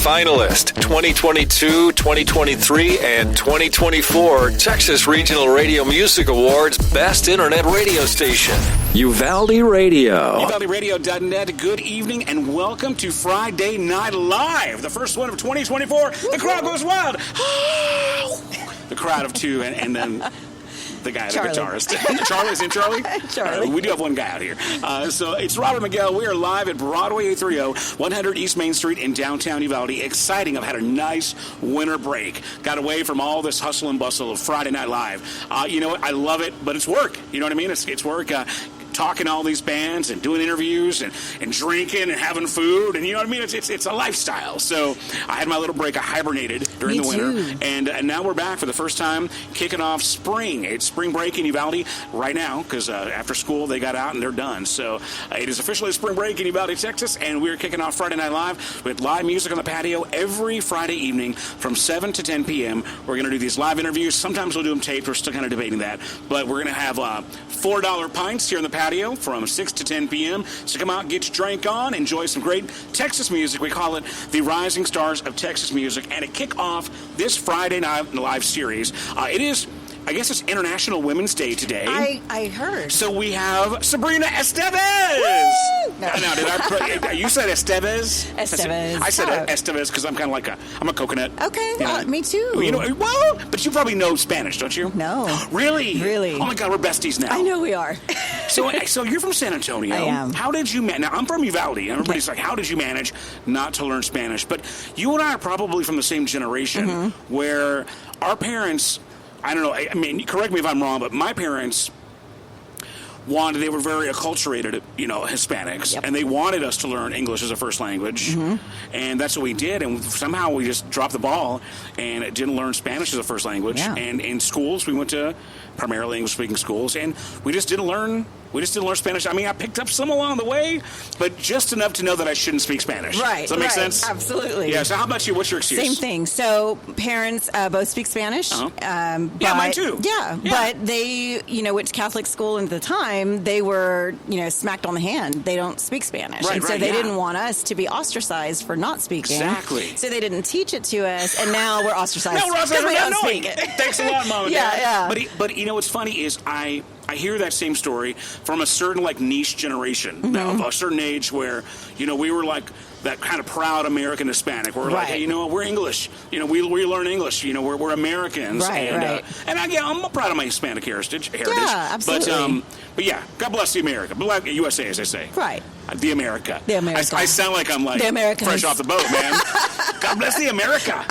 finalist, 2022, 2023, and 2024 Texas Regional Radio Music Awards Best Internet Radio Station, Uvalde Radio. UvaldeRadio.net. Good evening and welcome to Friday Night Live, the first one of 2024. The crowd goes wild. The crowd of two, and then the guy, Charlie. the guitarist. Charlie's in Charlie? Charlie. We do have one guy out here. So it's Robert Miguel. We are live at Broadway 830, 100 East Main Street in downtown Uvalde. Exciting. I've had a nice winter break. Got away from all this hustle and bustle of Friday Night Live. You know what? I love it, but it's work. You know what I mean? It's work. Talking to all these bands and doing interviews and drinking and having food, and you know what I mean? It's a lifestyle. So I had my little break. I hibernated during the winter, and now we're back for the first time, kicking off spring. It's spring break in Uvalde right now because after school they got out and they're done. So it is officially spring break in Uvalde, Texas, and we're kicking off Friday Night Live with live music on the patio every Friday evening from 7 to 10 p.m. We're going to do these live interviews. Sometimes we'll do them taped. We're still kind of debating that, but we're going to have $4 pints here in the patio from 6 to 10 p.m. So come out, get your drink on, enjoy some great Texas music. We call it the Rising Stars of Texas Music, and to kick off this Friday Night Live series, it is, I guess it's International Women's Day today. I heard. So we have Sabrina Estevez. Woo! No. Now, you said Estevez? Estevez. I said Estevez because I'm kind of like I'm a coconut. Okay, well, me too. You know, well, but you probably know Spanish, don't you? No. Really? Really? Oh my God, we're besties now. I know we are. So you're from San Antonio. I am. How did you manage? Now, I'm from Uvalde. And everybody's like, how did you manage not to learn Spanish? But you and I are probably from the same generation where our parents, I don't know, I mean, correct me if I'm wrong, but my parents they were very acculturated, Hispanics, and they wanted us to learn English as a first language, and that's what we did, and somehow we just dropped the ball and didn't learn Spanish as a first language, and in schools, we went to primarily English-speaking schools, and we just didn't learn Spanish. I mean, I picked up some along the way, but just enough to know that I shouldn't speak Spanish. Right. Does that make sense? Absolutely. Yeah, so how about you? What's your excuse? Same thing. So parents both speak Spanish. Yeah, mine too. Yeah, but they, went to Catholic school, and at the time, they were, smacked on the hand. They don't speak Spanish. Right, and so they didn't want us to be ostracized for not speaking. Exactly. So they didn't teach it to us, and now we're ostracized No, we're because we don't speak it. Thanks a lot, Mom and Dad. Yeah. But what's funny is I hear that same story from a certain niche generation of a certain age where we were like that kind of proud American Hispanic. We're like, hey, we're English. We learn English. We're Americans. And I'm proud of my Hispanic heritage. Yeah, absolutely. But yeah, God bless the America. Black USA, as they say. Right. The America. The America. I sound like I'm fresh off the boat, man. God bless the America.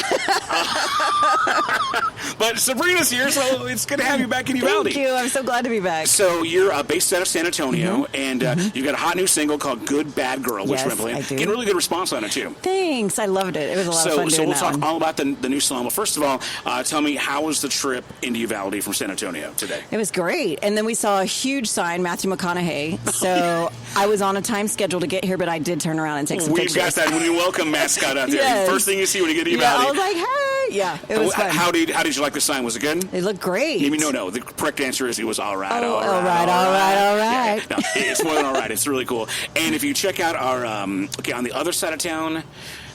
But Sabrina's here, so it's good to have you back in Uvalde. Thank you. I'm so glad to be back. So you're based out of San Antonio, and you've got a hot new single called Good Bad Girl, which we're playing. I do. Getting really good response on it, too. Thanks. I loved it. It was a lot of fun So doing we'll that talk one. all about the new song. Well, first of all, tell me, how was the trip into Uvalde from San Antonio today? It was great. And then we saw a huge sign, Matthew McConaughey. So I was on a time schedule to get here, but I did turn around and take some pictures. We've got that when you welcome mascot out there. Yes. First thing you see when you get to Uvalde. Yeah, I was like, hey. Yeah, it was fun. How did you like the sign? Was it good? It looked great. No. The correct answer is it was all right. All right. Yeah, no, it's more than all right. It's really cool. And if you check out our, on the other side of town,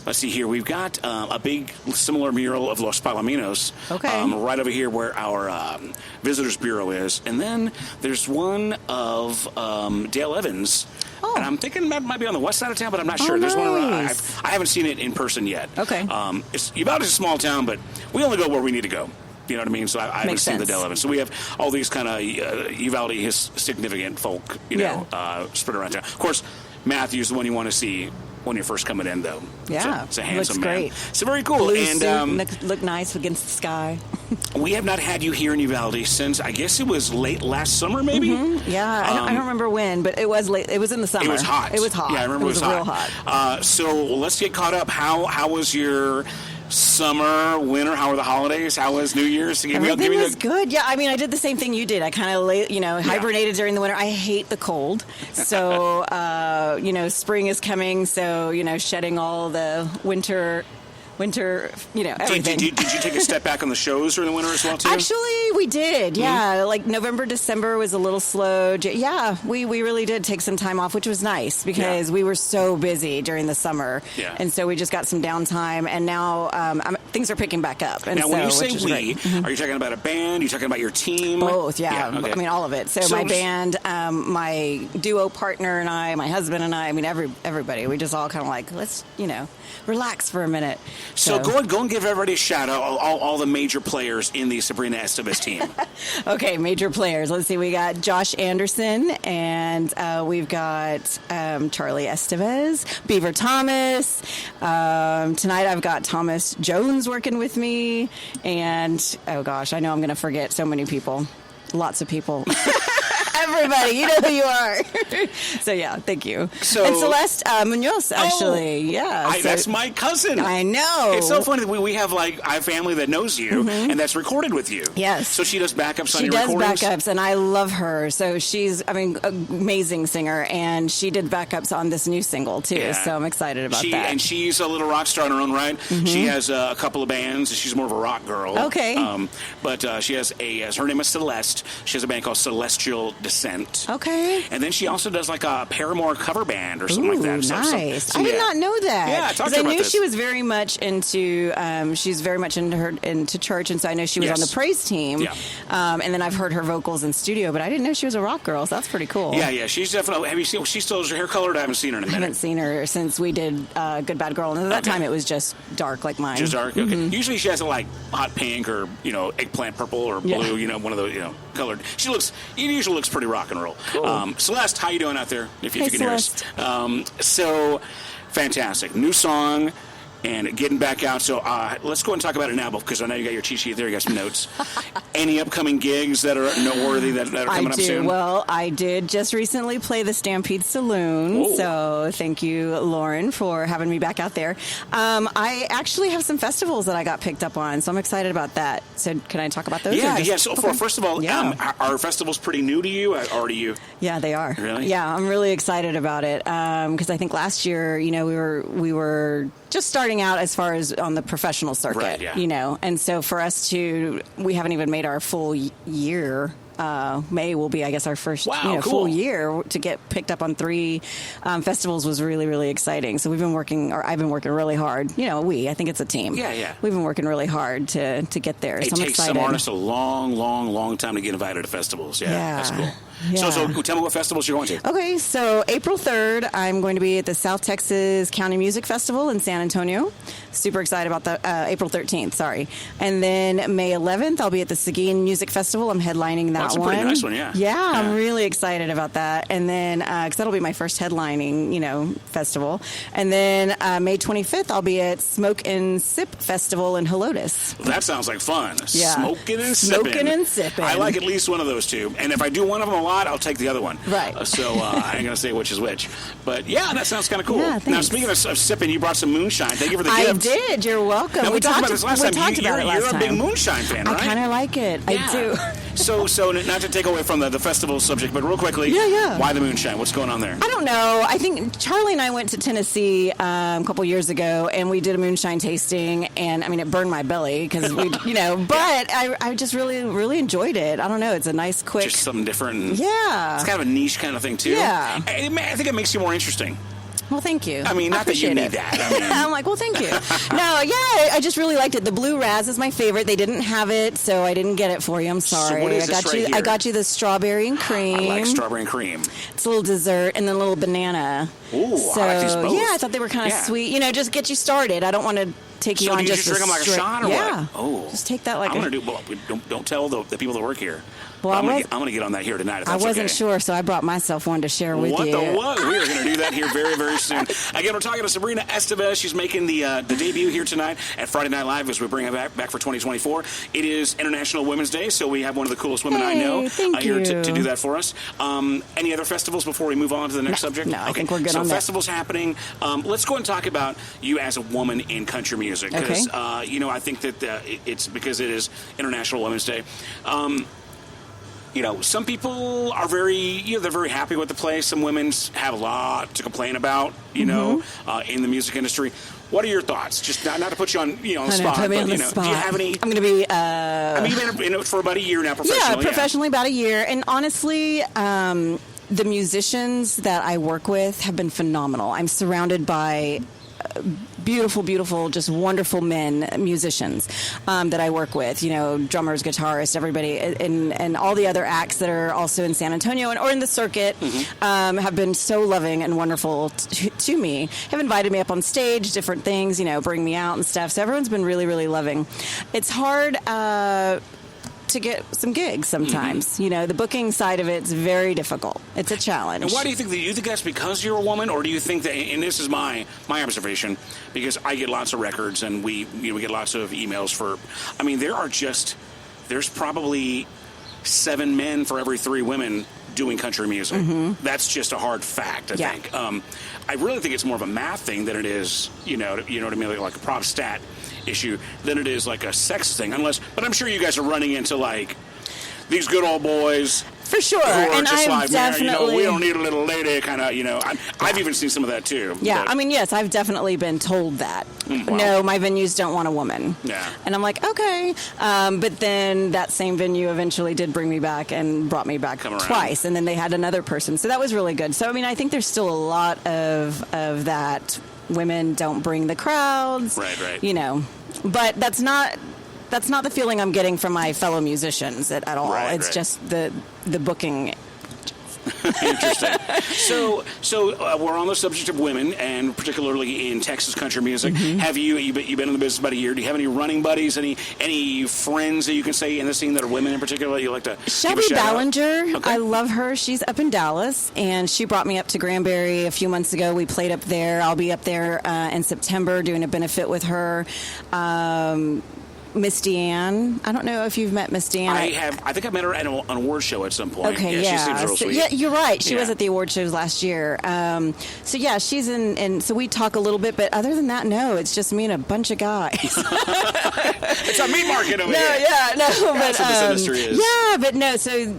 let's see here. We've got a big similar mural of Los Palominos right over here where our Visitors Bureau is. And then there's one of Dale Evans. Oh. And I'm thinking that might be on the west side of town, but I'm not sure. There's one around. I haven't seen it in person yet. Okay. Uvalde's a small town, but we only go where we need to go. You know what I mean? So I haven't seen the Dale Evans. So we have all these kind of Uvalde significant folk, spread around town. Of course, Matthew's the one you want to see when you're first coming in, though. Yeah, it's a handsome looks great. man. So very cool. Blue and suit, look nice against the sky. We have not had you here in Uvalde since, I guess it was late last summer, maybe? Yeah, I don't remember when, but it was late. It was in the summer. It was hot. Yeah, I remember it was real hot. So let's get caught up. How was your summer, winter? How were the holidays? How was New Year's? Everything was good. Yeah, I mean, I did the same thing you did. I kind of, hibernated during the winter. I hate the cold. So, spring is coming. So, shedding all the winter winter, everything. Did you take a step back on the shows during the winter as well, too? Actually, we did, yeah. Like November, December was a little slow. Yeah, we really did take some time off, which was nice because we were so busy during the summer. Yeah. And so we just got some downtime, and now things are picking back up. And now, when you say we, are you talking about a band? Are you talking about your team? Both, yeah. Okay. I mean, all of it. So my band, my duo partner and I, my husband and I mean, everybody. We just all kind of like, let's, relax for a minute. So go and give everybody a shout out, all the major players in the Sabrina Estevez team. Okay, major players. Let's see. We got Josh Anderson, and we've got Charlie Estevez, Beaver Thomas. Tonight I've got Thomas Jones working with me, and oh gosh, I know I'm going to forget so many people. Lots of people. Everybody, you know who you are. So, yeah, thank you. So, and Celeste Munoz, actually. That's my cousin. I know. It's so funny that we have, I have family that knows you, and that's recorded with you. Yes. So she does backups on your recordings? She does backups, and I love her. So she's, an amazing singer, and she did backups on this new single, too. Yeah. So I'm excited about that. And she's a little rock star in her own right. She has a couple of bands. She's more of a rock girl. Okay. But she has her name is Celeste. She has a band called Celestial Descent. Okay. And then she also does like a Paramore cover band or something like that. Nice. I did not know that. Yeah, talk to her about I knew this. she was very much into. She's very much into church, and so I know she was on the praise team. Yeah. And then I've heard her vocals in studio, but I didn't know she was a rock girl. So that's pretty cool. Yeah. She's definitely. Have you seen? She still has her hair colored. I haven't seen her in a minute. I haven't seen her since we did Good Bad Girl, and at that time it was just dark like mine. Just dark. Okay. Usually she has a hot pink or eggplant purple or blue. One of those colored. She usually looks pretty rock and roll. Cool. Celeste, how you doing out there? If you can Celeste. hear us. So fantastic. New song and getting back out. So let's go and talk about it now because I know you got your cheat sheet there. You got some notes. Any upcoming gigs that are noteworthy that are coming up soon? Well, I did just recently play the Stampede Saloon. Ooh. So thank you, Lauren, for having me back out there. I actually have some festivals that I got picked up on, so I'm excited about that. So can I talk about those? Yeah. So first of all, are festivals pretty new to you? Or do you? Yeah, they are. Really? Yeah, I'm really excited about it because I think last year, we were just starting out as far as on the professional circuit, right, yeah. And so for us we haven't even made our full year. May will be, I guess, our first cool. full year to get picked up on 3 festivals was really, really exciting. So I've been working really hard. I think it's a team. Yeah. We've been working really hard to get there. It so I'm takes excited. some artists a long, long, long time to get invited to festivals. Yeah. That's cool. Yeah. So tell me what festivals you're going to. Okay, so April 3rd, I'm going to be at the South Texas County Music Festival in San Antonio. Super excited about that. April 13th, sorry. And then May 11th, I'll be at the Seguin Music Festival. I'm headlining that That's one. That's a pretty nice one, yeah. Yeah, I'm really excited about that. And then, because that'll be my first headlining, festival. And then May 25th, I'll be at Smoke and Sip Festival in Helotes. Well, that sounds like fun. Yeah. Smoking and sipping. Smoking and sipping. I like at least one of those two. And if I do one of them a lot, I'll take the other one. Right. So I ain't going to say which is which. But yeah, that sounds kind of cool. Yeah, now, speaking of sipping, you brought some moonshine. Thank you for the gift. I did. You're welcome. Now, we talked about this last time. You're a big moonshine fan, right? I kind of like it. Yeah. I do. So not to take away from the festival subject, but real quickly, why the moonshine? What's going on there? I don't know. I think Charlie and I went to Tennessee a couple years ago, and we did a moonshine tasting, and it burned my belly because we, but I just really, really enjoyed it. I don't know. It's a nice, quick, just something different. Yeah, it's kind of a niche kind of thing too. Yeah, I think it makes you more interesting. Well, thank you. Not that you need that. I'm like, well, thank you. I just really liked it. The Blue Raz is my favorite. They didn't have it, so I didn't get it for you. I'm sorry. So what is this right here? I got you the strawberry and cream. I like strawberry and cream. It's a little dessert and then a little banana. Ooh, so, I like these both. Yeah, I thought they were kind of sweet. Just get you started. I don't want to take you on do you just drink them like a shot or what? Oh, just take that like I'm going to do. Well, don't tell the people that work here. Well, I'm going to get on that here tonight. If that's I wasn't okay. sure, so I brought myself one to share with you. What the what? We are going to do that here very, very soon. Again, we're talking to Sabrina Estevez. She's making the debut here tonight at Friday Night Live as we bring her back for 2024. It is International Women's Day, so we have one of the coolest women I know here to do that for us. Any other festivals before we move on to the next subject? No, I think we're good on that. So festivals happening. Let's go and talk about you as a woman in country music because, I think that it's because it is International Women's Day. some people are they're very happy with the place. Some women have a lot to complain about, in the music industry. What are your thoughts? Just not to put you on, on the spot. Put me but, on the spot. Do you have any? I'm going to be. You've been in it for about a year now, professionally. Yeah, professionally about a year. And honestly, the musicians that I work with have been phenomenal. I'm surrounded by beautiful, just wonderful men, musicians that I work with, drummers, guitarists, everybody, and all the other acts that are also in San Antonio or in the circuit have been so loving and wonderful to me, have invited me up on stage, different things, bring me out and stuff. So everyone's been really, really loving. It's hard to get some gigs sometimes. The booking side of it's very difficult. It's a challenge. And why do you think that? Do you think that's because you're a woman, or do you think that? And this is my observation, because I get lots of records and we get lots of emails for. I mean, there's probably 7 men for every 3 women doing country music. That's just a hard fact, I think. I really think it's more of a math thing than it is, you know what I mean, like a prop stat issue, than it is like a sex thing. But I'm sure you guys are running into like these good old boys. For sure. Who are and just I've like, definitely... man, we don't need a little lady, kind of, I've even seen some of that too. Yeah, but, yes, I've definitely been told that. Wow. No, my venues don't want a woman. Yeah. And I'm like, okay. But then that same venue eventually did bring me back and brought me back twice. And then they had another person. So that was really good. So, I think there's still a lot of that. Women don't bring the crowds. Right. But that's not the feeling I'm getting from my fellow musicians at all. It's just the booking. Interesting. So we're on the subject of women, and particularly in Texas country music. Have you've been in the business about a year? Do you have any running buddies, any friends that you can say in the scene that are women in particular that you like to Shelby give a shout Ballinger, out? Okay. I love her. She's up in Dallas, and she brought me up to Granbury a few months ago. We played up there. I'll be up there in September doing a benefit with her. Miss Deanne. I don't know if you've met Miss Deanne. I have. I think I met her at an award show at some point. Okay, She seems real sweet. Yeah, you're right. She was at the award shows last year. She's in, and so we talk a little bit, but other than that, no, it's just me and a bunch of guys. It's a meat market over here. That's what this industry is. Yeah, but no, so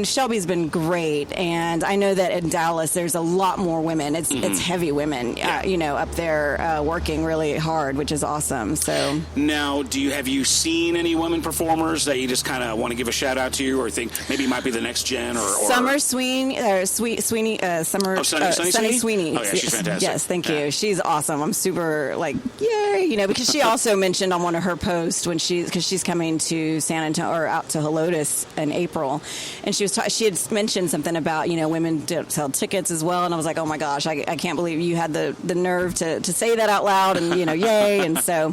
Shelby's been great, and I know that in Dallas there's a lot more women. It's heavy women, up there working really hard, which is awesome. So now, have you seen any women performers that you just kind of want to give a shout out to, or think maybe might be the next gen, or Summer Sweeney, Sunny Sweeney? Oh yeah, she's fantastic. Yes, thank you. She's awesome. I'm super yay, because she also mentioned on one of her posts because she's coming to San Antonio or out to Helotes in April, and she had mentioned something about women sell tickets as well, and I was like, oh my gosh, I can't believe you had the nerve to say that out loud, and yay, and so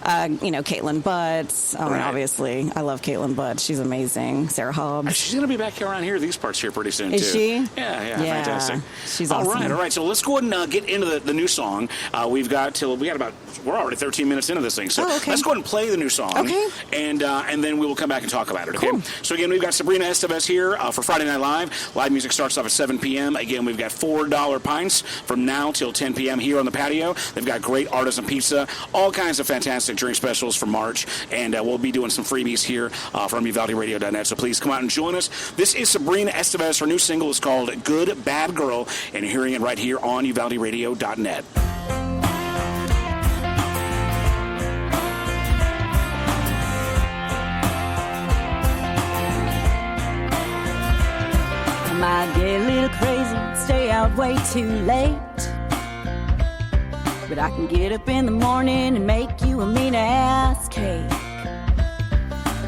Caitlin Butts. Obviously, I love Caitlin Butts. She's amazing. Sarah Hobbs. She's going to be back around here, these parts here pretty soon, Is too. she? Yeah, fantastic. She's awesome. All right. So let's go ahead and get into the new song. We're already 13 minutes into this thing. So let's go ahead and play the new song. Okay. And then we will come back and talk about it. Okay. Cool. So again, we've got Sabrina Estevez here for Friday Night Live. Live music starts off at 7 p.m. Again, we've got $4 pints from now till 10 p.m. here on the patio. They've got great artisan pizza, all kinds of fantastic drink specials for March, and we'll be doing some freebies here from UvaldeRadio.net. So please come out and join us. This is Sabrina Estevez. Her new single is called Good Bad Girl, and you're hearing it right here on UvaldeRadio.net. I might get a little crazy, stay out way too late, but I can get up in the morning and make you a mean-ass cake.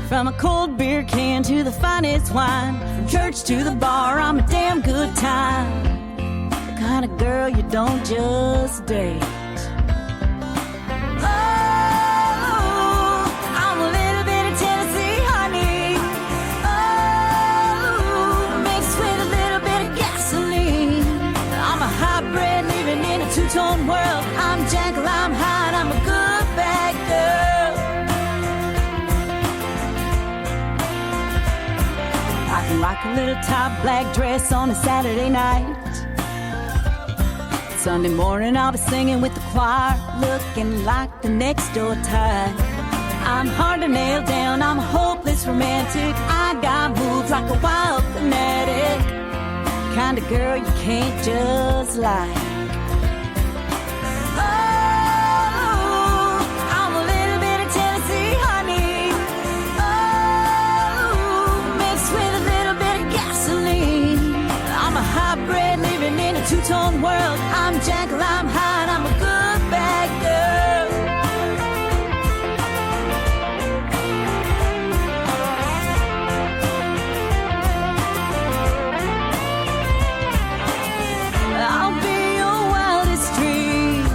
From a cold beer can to the finest wine, from church to the bar, I'm a damn good time. The kind of girl you don't just date. Oh, I'm a little bit of Tennessee honey. Oh, mixed with a little bit of gasoline. I'm a hybrid living in a two-tone world. I'm Jekyll, I'm Hyde, I'm a good bad girl. I can rock a little top black dress on a Saturday night. Sunday morning I'll be singing with the choir, looking like the next door type. I'm hard to nail down, I'm a hopeless romantic. I got moves like a wild fanatic, kind of girl you can't just like. Oh, I'm a little bit of Tennessee honey. Oh, mixed with a little bit of gasoline. I'm a hybrid living in a two-tone world. I'm Jekyll, I'm Hyde, I'm a good bad girl. I'll be your wildest dreams,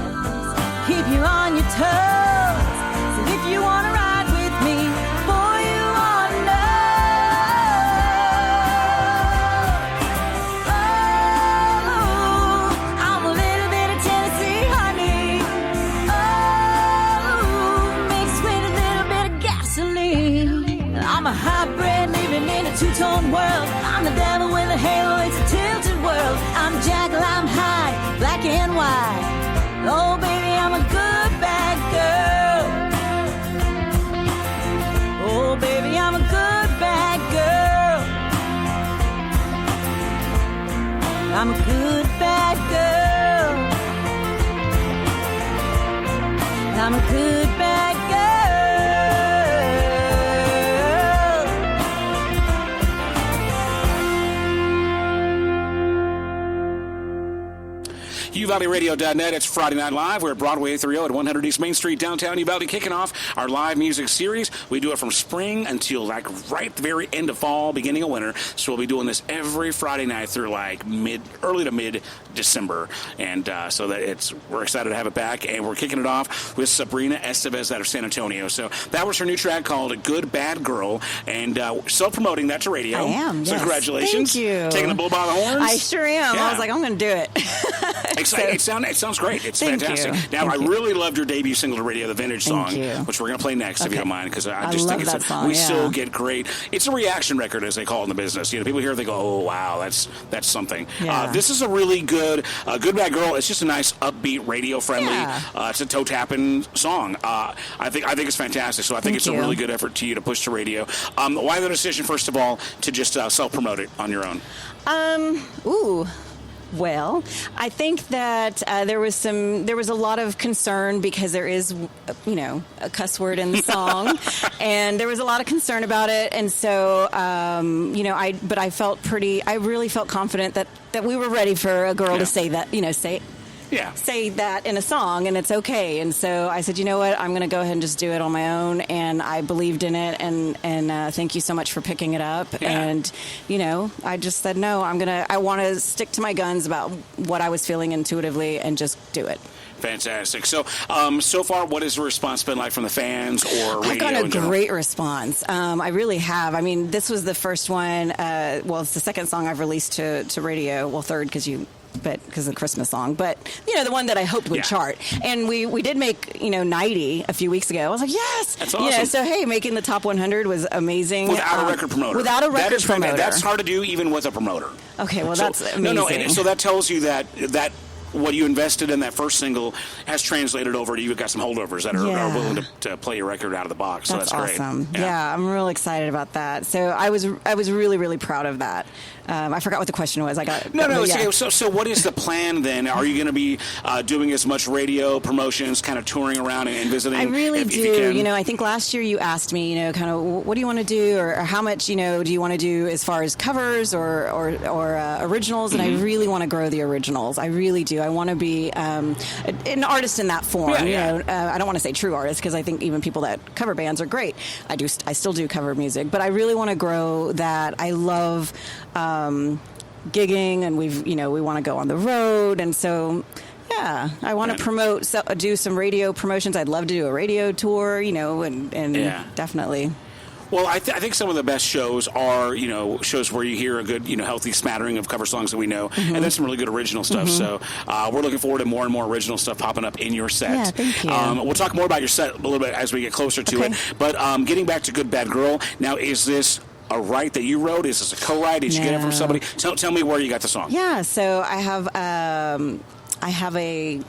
keep you on your toes. So if you wanna ride with me, boy, you ought to know. Oh, I'm a little bit of Tennessee honey. Oh, mixed with a little bit of gasoline. I'm a hybrid living in a two-tone world. I'm the devil with a halo, it's a tilted world. I'm Jekyll, I'm Hyde, black and white. Oh, baby, I'm a good bad girl. Oh, baby, I'm a good bad girl. I'm a good bad girl. I'm a good bad girl. UValleyRadio.net. It's Friday Night Live. We're at Broadway 830 at 100 East Main Street, downtown Uvalde, kicking off our live music series. We do it from spring until like right the very end of fall, beginning of winter. So we'll be doing this every Friday night through like early to mid December, and so that we're excited to have it back. And we're kicking it off with Sabrina Estevez out of San Antonio. So that was her new track called "A Good Bad Girl," and self-promoting that to radio. I am. So yes. congratulations. Thank you. Taking the bull by the horns. I sure am. Yeah. I was like, I'm going to do it. It sounds great. It's Thank fantastic. you. Now, I really loved your debut single to radio, the Vintage Thank song, you. which we're going to play next, if you Okay. don't mind, because I I just love think that song, we yeah. still get great. It's a reaction record, as they call it in the business. You know, people hear it, they go, "Oh, wow, that's something." Yeah. This is a really good Bad Girl. It's just a nice, upbeat, radio friendly. Yeah. It's a toe tapping song. I think it's fantastic. So I think Thank it's you. a really good effort to you to push to radio. Why the decision, first of all, to just self promote it on your own? Well, I think that there was a lot of concern because there is, a cuss word in the song, and there was a lot of concern about it, and so, I really felt confident that we were ready for a girl to say that, say that in a song, and it's okay. And so I said, you know what, I'm going to go ahead and just do it on my own, and I believed in it, and thank you so much for picking it up. Yeah. And I just said no, I want to stick to my guns about what I was feeling intuitively and just do it. Fantastic. So, so far, what has the response been like from the fans or radio? I've gotten in a general? great response. I really have. I mean, this was the first one. It's the second song I've released to radio. Well, third because of the Christmas song, but the one that I hoped would chart. And we did make 90 a few weeks ago. I was like, yes, that's awesome. So hey, making the top 100 was amazing. Without a record promoter. Without a record promoter. That's hard to do even with a promoter. Okay, well that's amazing. No, and so that tells you that what you invested in that first single has translated over to you've got some holdovers that are willing to play your record out of the box. So that's great. Awesome. Yeah, I'm real excited about that. So I was really, really proud of that. I forgot what the question was. So what is the plan then? Are you going to be doing as much radio promotions, kind of touring around and visiting? I really do. If you can? I think last year you asked me, kind of what do you want to do, or how much, do you want to do as far as covers or originals? And I really want to grow the originals. I really do. I want to be an artist in that form. I don't want to say true artist because I think even people that cover bands are great. I still do cover music, but I really want to grow that. I love gigging, and we want to go on the road, and so. Yeah, I want to do some radio promotions. I'd love to do a radio tour, and definitely. Well, I think some of the best shows are, shows where you hear a good, healthy smattering of cover songs that we know, and then some really good original stuff. So we're looking forward to more and more original stuff popping up in your set. Yeah, thank you. We'll talk more about your set a little bit as we get closer to it. But getting back to Good Bad Girl, now is this a write that you wrote? Is this a co-write? Did you get it from somebody? Tell me where you got the song. Yeah, so I have a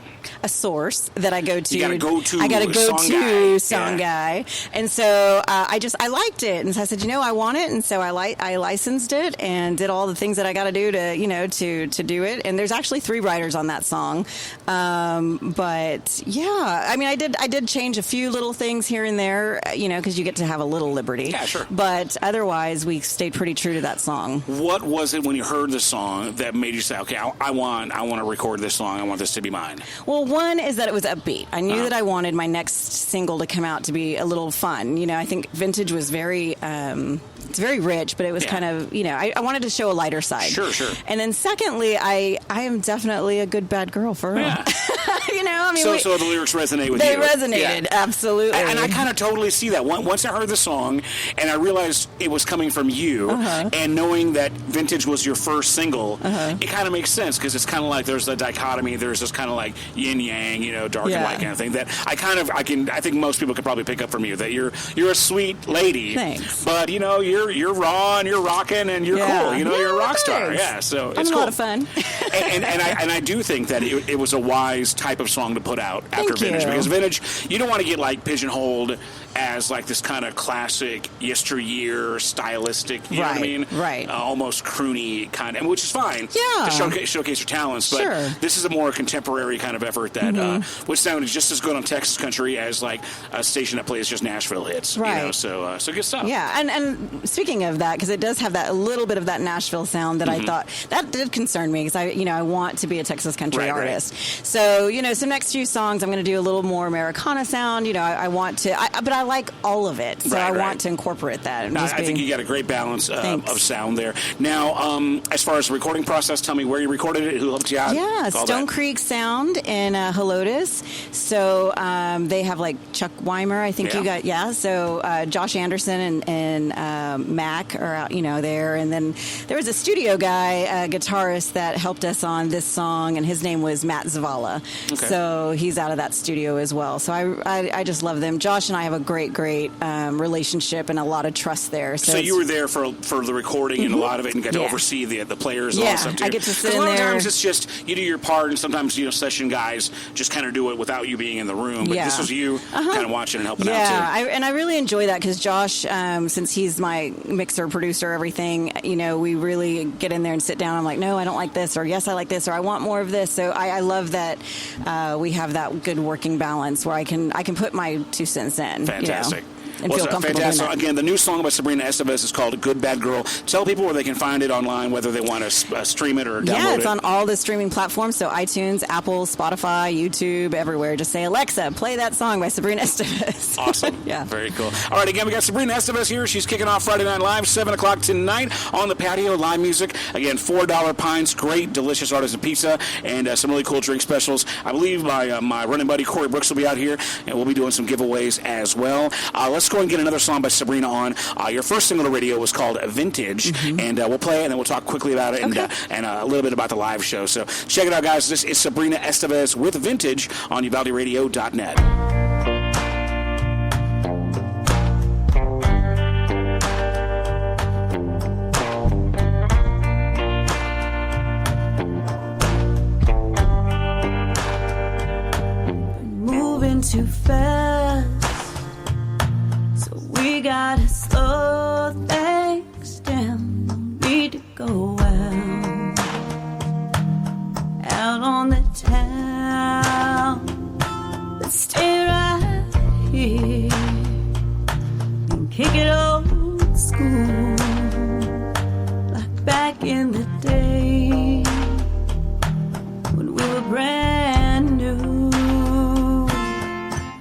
a source that I go to. You got a go-to I got a go-to song guy. And so I liked it. And so I said, I want it. And so I licensed it and did all the things that I got to do to do it. And there's actually 3 writers on that song. But yeah, I mean, I did change a few little things here and there, because you get to have a little liberty. Yeah, sure. But otherwise, we stayed pretty true to that song. What was it when you heard the song that made you say, okay, I want to record this song. I want this to be mine? Well, one is that it was upbeat. I knew that I wanted my next single to come out to be a little fun. I think Vintage was very, it's very rich, but it was kind of, I wanted to show a lighter side. Sure. And then secondly, I am definitely a good bad girl for real. Yeah. So the lyrics resonate with you. They resonated, absolutely. And I kind of totally see that. Once I heard the song and I realized it was coming from you, and knowing that Vintage was your first single, it kind of makes sense because it's kind of like there's a dichotomy. There's this kind of like yin yang, dark and light kind of thing that I think most people could probably pick up from you, that you're a sweet lady. Thanks. But you're raw and you're rocking and you're cool. You're a rock star. Thanks. Yeah. So I'm it's a cool. lot of fun. and I do think that it was a wise type of song to put out after Vintage, because Vintage, you don't want to get like pigeonholed as like this kind of classic yesteryear stylistic, you know what I mean? Right. Almost croony kind of, which is fine. Yeah. To showcase your talents, but this is a more contemporary kind of effort that which sounded just as good on Texas country as like a station that plays just Nashville hits. Right. So good stuff. Yeah, and speaking of that, because it does have that a little bit of that Nashville sound that I thought that did concern me, because I want to be a Texas country artist. Right. So some next few songs I'm going to do a little more Americana sound. I want to, but I like all of it, so I want to incorporate that. I think you got a great balance of sound there. Now, as far as the recording process, tell me where you recorded it, who helped you out. Yeah, Stone Creek Sound in Helotes. So they have like Chuck Weimer, I think you got. Yeah, so Josh Anderson and Mac are out, there, and then there was a studio guy, a guitarist that helped us on this song, and his name was Matt Zavala. Okay. So he's out of that studio as well. So I just love them. Josh and I have a great relationship and a lot of trust there. So you were there for the recording and a lot of it, and got to oversee the players and all that stuff too. I get to sit in there. A lot there. of times it's just you do your part, and sometimes session guys just kind of do it without you being in the room. But this was you kind of watching and helping out too. Yeah, I really enjoy that because Josh, since he's my mixer, producer, everything, we really get in there and sit down. I'm like, no, I don't like this, or yes, I like this, or I want more of this. So I love that we have that good working balance where I can put my 2 cents in. Fantastic. And feel comfortable fantastic. doing that. Again, the new song by Sabrina Estevez is called Good Bad Girl. Tell people where they can find it online, whether they want to stream it or download it. Yeah, it's on all the streaming platforms, so iTunes, Apple, Spotify, YouTube, everywhere. Just say, Alexa, play that song by Sabrina Estevez. Awesome. Yeah. Very cool. All right, again, we got Sabrina Estevez here. She's kicking off Friday Night Live, 7 o'clock tonight on the patio, live music. Again, $4 pints, great, delicious artisan pizza, and some really cool drink specials. I believe my running buddy, Corey Brooks, will be out here, and we'll be doing some giveaways as well. Let's go and get another song by Sabrina on. Your first single to radio was called Vintage, and we'll play it, and then we'll talk quickly about it and a little bit about the live show. So check it out, guys. This is Sabrina Estevez with Vintage on UvaldeRadio.net. Too fast, so we gotta slow things down. No need to go out on the town. Let's stay right here and kick it old school, like back in the day when we were brand new.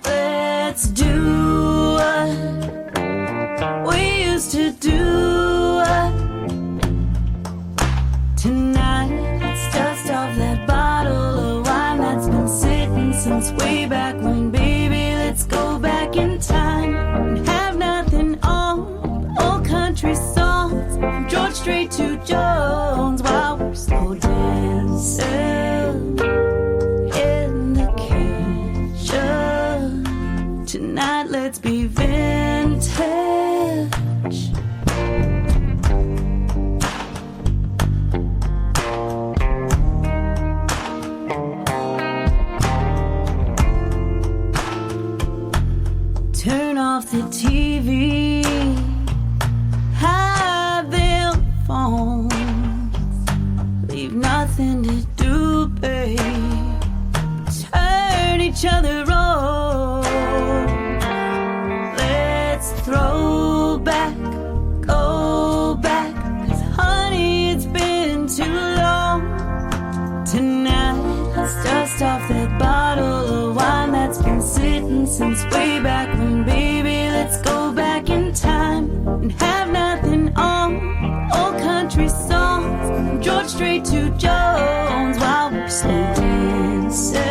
Let's do what we used to do tonight. Let's dust off that bottle of wine that's been sitting since way back when, baby. Let's go back in time and have nothing on old country songs from George Strait to Jones while we're slow dancing in the kitchen. Tonight, let's be vintage. Turn off the TV. Hide them phones. Leave nothing to do, babe. Turn each other on. Let's throw back, go back. 'Cause honey, it's been too long. Tonight, let's dust off that bottle of wine that's been sitting since way back when, baby. Let's go back in time and have nothing on. Old country songs, from George Strait to Jones, while we're slow dancing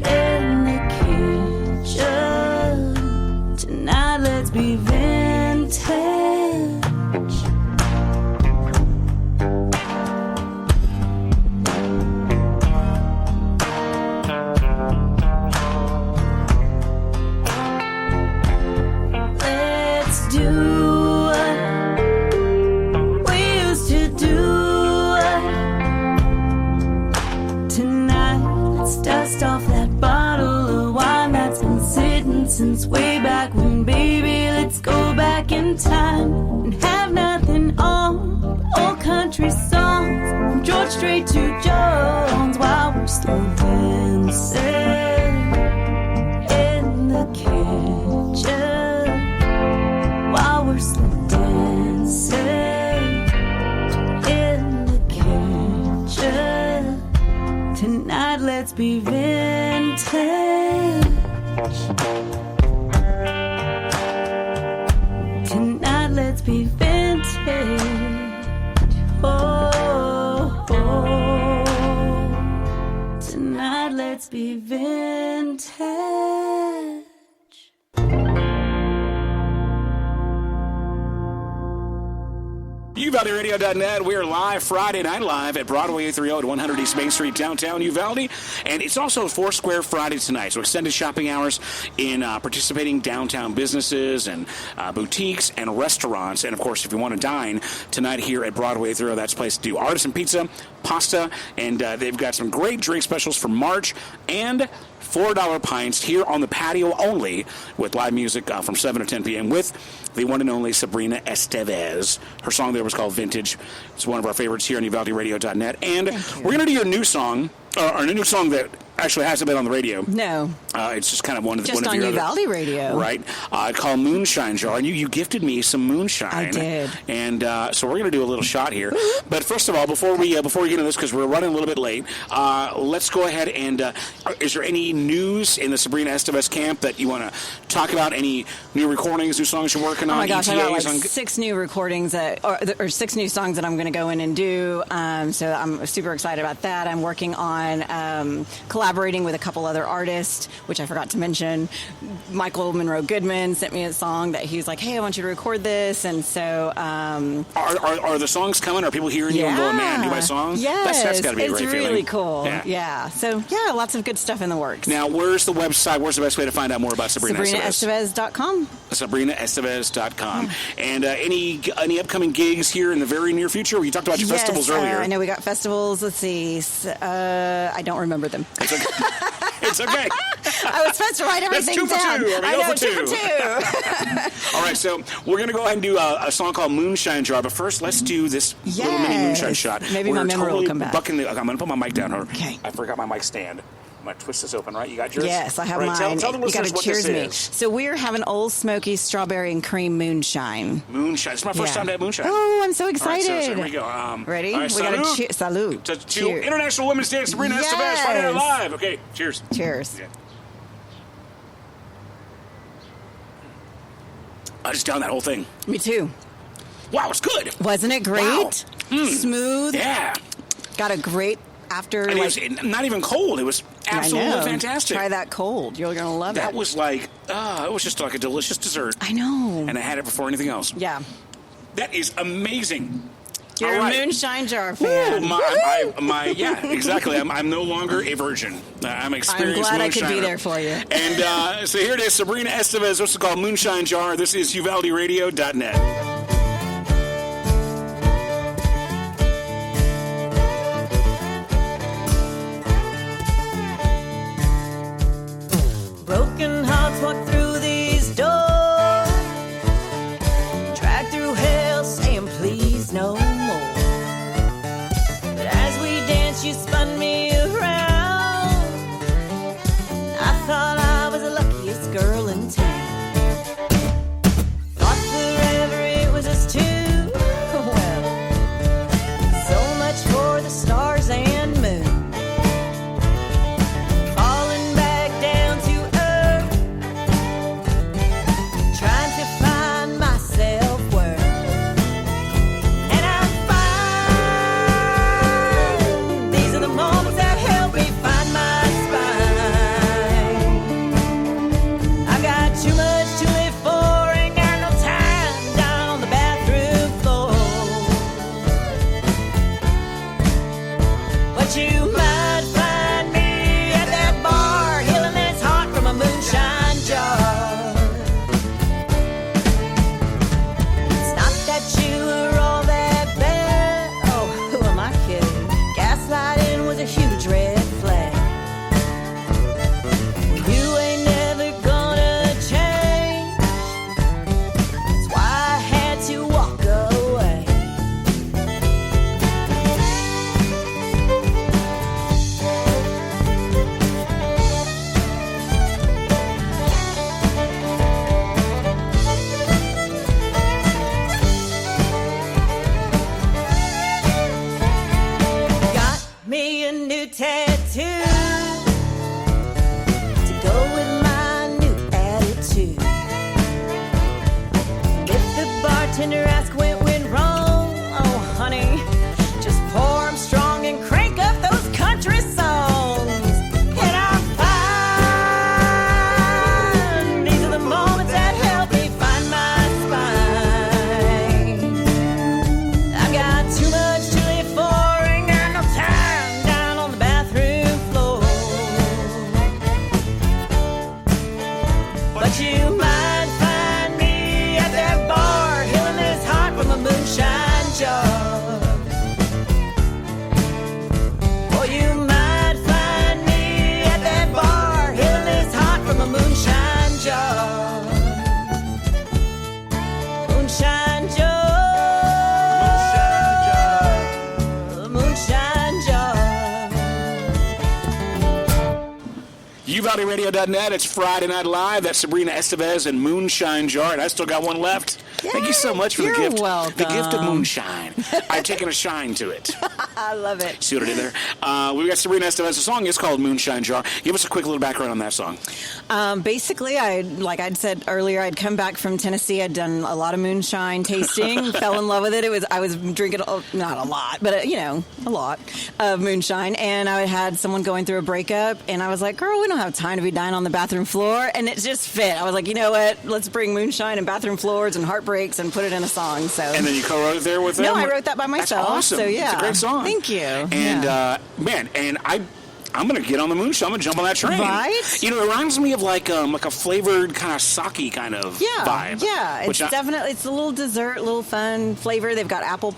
in the kitchen. Tonight, let's be vintage. Since way back when, baby, let's go back in time and have nothing on. Old country songs, from George Strait to Jones, while we're slow dancing in the kitchen. While we're slow dancing in the kitchen. Tonight, let's be vintage. Tonight, let's be vintage. Oh, oh. Tonight, let's be vintage. UvaldeRadio.net. We are live Friday night live at Broadway 830 at 100 East Main Street, downtown Uvalde. And it's also Foursquare Friday tonight. So extended shopping hours in participating downtown businesses and boutiques and restaurants. And, of course, if you want to dine tonight here at Broadway 830, that's a place to do artisan pizza, pasta, and they've got some great drink specials for March and $4 pints here on the patio only with live music from 7 to 10 p.m. with the one and only Sabrina Estevez. Her song there was called Vintage. It's one of our favorites here on UvaldeRadio.net. And we're going to do your new song, or a new song that actually hasn't been on the radio. No. It's just kind of one of just one on of your Uvalde other, Radio. Right. Called Moonshine Jar. And you gifted me some moonshine. I did. And so we're going to do a little shot here. But first of all, before we get into this, because we're running a little bit late, let's go ahead and is there any news in the Sabrina Estevez camp that you want to talk about? Any new recordings, new songs you're working on? Oh my gosh, I got like ETAs 6 new recordings or 6 new songs that I'm going to go in and do. So I'm super excited about that. I'm working on collaborating with a couple other artists, which I forgot to mention. Michael Monroe Goodman sent me a song that he's like, hey, I want you to record this. And so are the songs coming? Are people hearing you and going, man, do my song? Yes. That's got to be a great feeling. It's really cool. Yeah. So yeah, lots of good stuff in the works. Now, where's the website? Where's the best way to find out more about Sabrina Estevez? SabrinaEstevez.com. SabrinaEstevez.com. And any upcoming gigs here in the very near future? You talked about your festivals earlier. I know we got festivals. Let's see. I don't remember them. It's okay. It's okay. I was supposed to write everything down. That's 2 for 2. I know, 2 for 2. All right, so we're going to go ahead and do a song called Moonshine Jar. But first, let's do this little mini moonshine shot. Maybe my memory will come back. I'm going to put my mic down here. Okay. I forgot my mic stand. I'm going to twist this open, right? You got yours? Yes, I have right, mine. Tell the you got listeners to what cheers this me. is. So we're having Old Smoky Strawberry and Cream Moonshine. Moonshine. It's my first time to have moonshine. Oh, I'm so excited. All right, so here we go. Ready? All right, we got to salute. To International Women's Day, Sabrina Estevez, Friday Night Live. Okay, cheers. Cheers. Yeah. I just downed that whole thing. Me too. Wow, it's good. Wasn't it great? Wow. Smooth. Yeah. Got a great after. And it was not even cold. It was absolutely fantastic. Try that cold. You're going to love it. That was like, it was just like a delicious dessert. I know. And I had it before anything else. Yeah. That is amazing. You're a Moonshine Jar fan. Yeah, exactly. I'm no longer a virgin. I'm experienced I'm glad moonshiner. I could be there for you. And so here it is, Sabrina Estevez. This is called Moonshine Jar. This is UvaldeRadio.net. Broken hearts once walked through these doors, dragged through hell saying please no more. But as we danced, you spun me around. I thought I was the luckiest girl in town. Thought forever it was us two. Well, so much for the stars and moon. Falling back down to earth, trying to find my self-worth. And I'm fine. These are the moments that help me find my spine. I've got too much to live for, ain't got no time down on the bathroom floor. But you might find me at that bar, healing this heart from a moonshine jar. It's not that you were all that bad. Oh, who am I kidding? Gaslighting was a huge red flag. You ain't never gonna change. That's why I had to walk away. Got me a new tattoo to go with my new attitude. If the bartender asks what went wrong, oh honey, just pour 'em strong and crank up those country songs. And I'm fine. These are the moments that help me find my spine. I've got too much to live for, ain't got no time down on the bathroom floor. But you might find me at that bar, healing this heart from a moonshine jar. Or you might find me at that bar, healing this heart from a moonshine jar. Moonshine jar. Moonshine jar. UValleYradio.net. It's Friday Night Live. That's Sabrina Estevez and Moonshine Jar, and I still got one left. Thank you so much for the You're gift. welcome. The gift of moonshine. I've taken a shine to it. I love it. See what I did there? We've got Sabrina Estevez. The song is called Moonshine Jar. Give us a quick little background on that song. Basically, like I'd said earlier, I'd come back from Tennessee. I'd done a lot of moonshine tasting, fell in love with it. I was drinking, not a lot, but a lot of moonshine. And I had someone going through a breakup, and I was like, girl, we don't have time to be dying on the bathroom floor. And it just fit. I was like, you know what? Let's bring moonshine and bathroom floors and heartbreaks and put it in a song. So. And then you co-wrote it there with them? No, I wrote that by myself. That's awesome. So yeah, It's a great song. Thank you. And man, and I'm going to get on the moonshine. I'm going to jump on that train. Right? You know, it reminds me of like a flavored kind of sake kind of vibe. Yeah, it's definitely, it's a little dessert, little fun flavor. They've got apple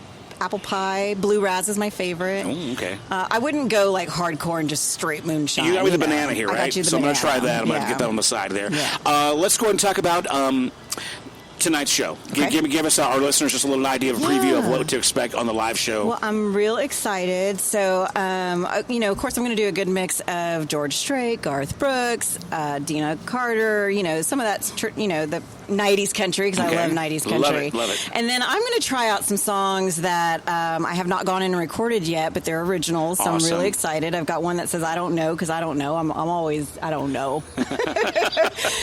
pie. Blue Raz is my favorite. Oh, okay. I wouldn't go like hardcore and just straight moonshine. You got me the banana here, I right? got you the So I'm going banana. to try that. I'm going to get that on the side there. Yeah. Let's go ahead and talk about tonight's show. Okay. Give us, our listeners, just a little idea of a preview of what to expect on the live show. Well, I'm real excited. So, of course, I'm going to do a good mix of George Strait, Garth Brooks, Dina Carter, some of that's, the 90s country, because I love 90s country. Love it. And then I'm going to try out some songs that I have not gone in and recorded yet, but they're originals, so Awesome. I'm really excited. I've got one that says, I don't know, because I don't know. I'm always, I don't know.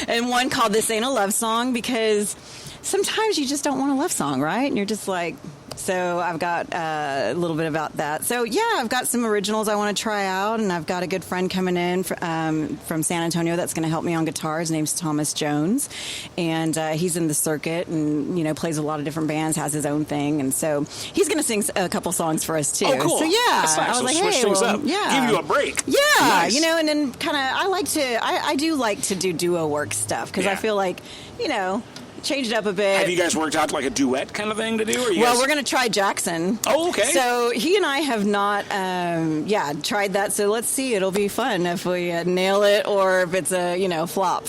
And one called This Ain't a Love Song, because sometimes you just don't want a love song, right? And you're just like, so I've got a little bit about that. So, yeah, I've got some originals I want to try out, and I've got a good friend coming in from San Antonio that's going to help me on guitar. His name's Thomas Jones, and he's in the circuit and, plays a lot of different bands, has his own thing. And so he's going to sing a couple songs for us, too. Oh, cool. So, yeah. That's nice. I was So like, switch hey, things well, up. yeah. Give you a break. Yeah, Nice. and then kind of, I do like to do duo work stuff, because I Yeah. feel like, change it up a bit. Have you guys worked out like a duet kind of thing to do? Or we're going to try Jackson. Oh, okay. So he and I have not, tried that. So let's see. It'll be fun if we nail it or if it's a, flop.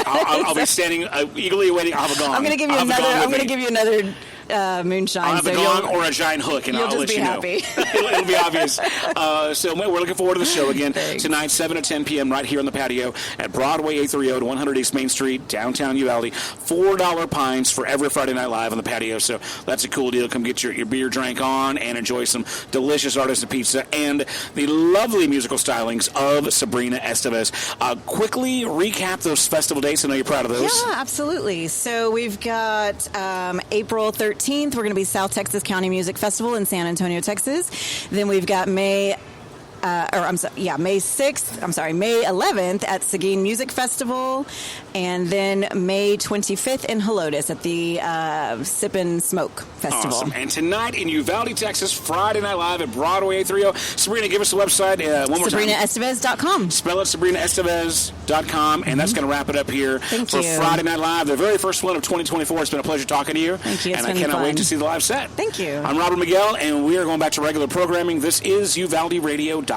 I'll be standing eagerly waiting. I'll have a gong. I'm going to give you another moonshine. I'll have a gong or a giant hook, and I'll let you know. It'll be obvious. So we're looking forward to the show again tonight, 7 to 10 p.m. right here on the patio at Broadway 830 to 100 East Main Street, downtown Uvalde. $4 pints for every Friday Night Live on the patio. So that's a cool deal. Come get your beer drank on and enjoy some delicious artisan pizza and the lovely musical stylings of Sabrina Estevez. Quickly recap those festival dates. I know you're proud of those. Yeah, absolutely. So we've got April 13th. We're going to be South Texas County Music Festival in San Antonio, Texas. Then we've got May 11th at Seguin Music Festival, and then May 25th in Helotes at the Sip and Smoke Festival. Awesome. And tonight in Uvalde, Texas, Friday Night Live at Broadway 830. Sabrina, give us the website one more time. SabrinaEstevez.com. Spell it, SabrinaEstevez.com, and that's going to wrap it up here for Friday Night Live, the very first one of 2024. It's been a pleasure talking to you. Thank you. And I cannot wait to see the live set. Thank you. I'm Robert Miguel, and we are going back to regular programming. This is UvaldeRadio.net.